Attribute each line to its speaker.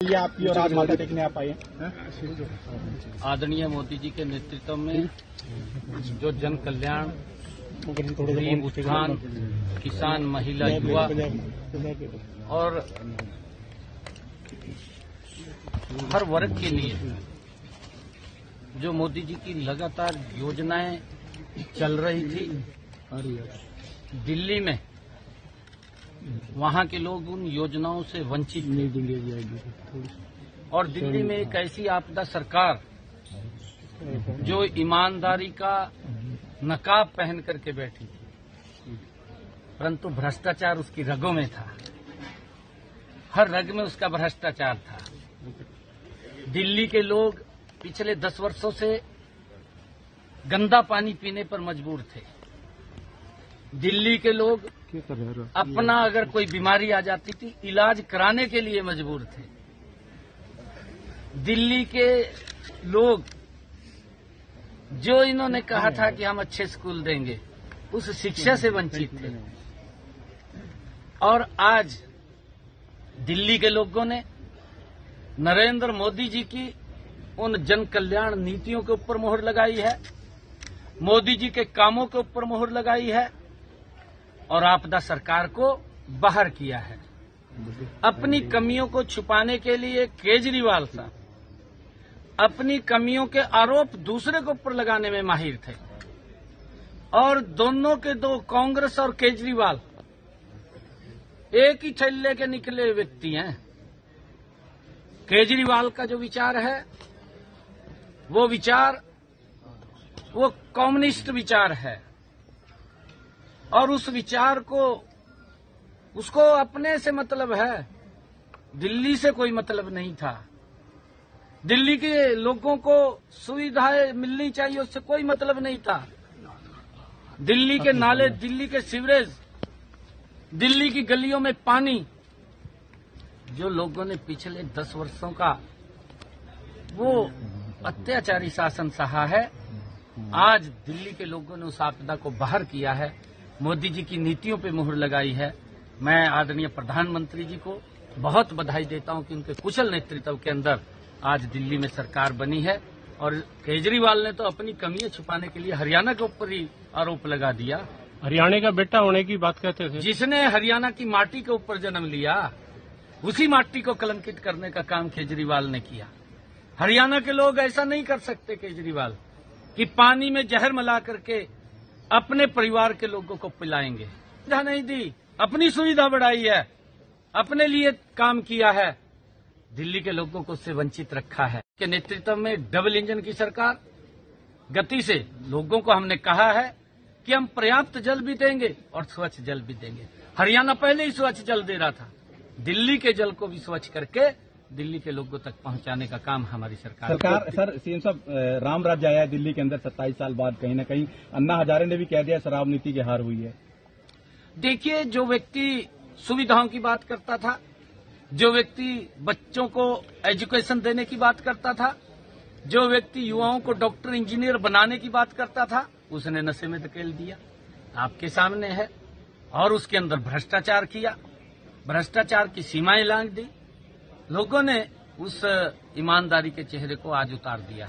Speaker 1: ये आपकी और आज माथा टेकने आप आए हैं।
Speaker 2: आदरणीय मोदी जी के नेतृत्व में जो जन कल्याण, गरीब उत्थान, किसान, महिला, युवा और हर वर्ग के लिए जो मोदी जी की लगातार योजनाएं चल रही थी, दिल्ली में वहां के लोग उन योजनाओं से वंचित थे। और दिल्ली में एक ऐसी आपदा सरकार जो ईमानदारी का नकाब पहन करके बैठी थी, परंतु भ्रष्टाचार उसकी रगों में था, हर रग में उसका भ्रष्टाचार था। दिल्ली के लोग पिछले 10 वर्षों से गंदा पानी पीने पर मजबूर थे। दिल्ली के लोग अपना अगर कोई बीमारी आ जाती थी, इलाज कराने के लिए मजबूर थे। दिल्ली के लोग जो इन्होंने कहा था कि हम अच्छे स्कूल देंगे, उस शिक्षा से वंचित थे। और आज दिल्ली के लोगों ने नरेंद्र मोदी जी की उन जन कल्याण नीतियों के ऊपर मोहर लगाई है, मोदी जी के कामों के ऊपर मोहर लगाई है और आपदा सरकार को बाहर किया है। अपनी कमियों को छुपाने के लिए केजरीवाल साहब अपनी कमियों के आरोप दूसरे के ऊपर लगाने में माहिर थे। और दोनों के दो, कांग्रेस और केजरीवाल, एक ही थैले के निकले व्यक्ति हैं। केजरीवाल का जो विचार है वो कम्युनिस्ट विचार है और उस विचार को उसको अपने से मतलब है, दिल्ली से कोई मतलब नहीं था। दिल्ली के लोगों को सुविधाएं मिलनी चाहिए, उससे कोई मतलब नहीं था। दिल्ली के नाले, दिल्ली के सीवरेज, दिल्ली की गलियों में पानी, जो लोगों ने पिछले 10 वर्षों का वो अत्याचारी शासन सहा है, आज दिल्ली के लोगों ने उस आपदा को बाहर किया है, मोदी जी की नीतियों पे मुहर लगाई है। मैं आदरणीय प्रधानमंत्री जी को बहुत बधाई देता हूं कि उनके कुशल नेतृत्व के अंदर आज दिल्ली में सरकार बनी है। और केजरीवाल ने तो अपनी कमियां छुपाने के लिए हरियाणा के ऊपर ही आरोप लगा दिया।
Speaker 3: हरियाणा का बेटा होने की बात कहते थे।
Speaker 2: जिसने हरियाणा की माटी के ऊपर जन्म लिया, उसी माटी को कलंकित करने का काम केजरीवाल ने किया। हरियाणा के लोग ऐसा नहीं कर सकते केजरीवाल कि पानी में जहर मिला करके अपने परिवार के लोगों को पिलाएंगे। सुविधा नहीं दी, अपनी सुविधा बढ़ाई है, अपने लिए काम किया है, दिल्ली के लोगों को उससे वंचित रखा है। के नेतृत्व में डबल इंजन की सरकार गति से लोगों को हमने कहा है कि हम पर्याप्त जल भी देंगे और स्वच्छ जल भी देंगे। हरियाणा पहले ही स्वच्छ जल दे रहा था, दिल्ली के जल को भी स्वच्छ करके दिल्ली के लोगों तक पहुंचाने का काम हमारी सरकार
Speaker 1: सर सीएम साहब, राम राज्य आया है दिल्ली के अंदर 27 साल बाद। कहीं न कहीं अन्ना हजारे ने भी कह दिया शराब नीति की हार हुई है।
Speaker 2: देखिए, जो व्यक्ति सुविधाओं की बात करता था, जो व्यक्ति बच्चों को एजुकेशन देने की बात करता था, जो व्यक्ति युवाओं को डॉक्टर इंजीनियर बनाने की बात करता था, उसने नशे में धकेल दिया, आपके सामने है। और उसके अंदर भ्रष्टाचार किया, भ्रष्टाचार की सीमाएं लांघ दी। लोगों ने उस ईमानदारी के चेहरे को आज उतार दिया।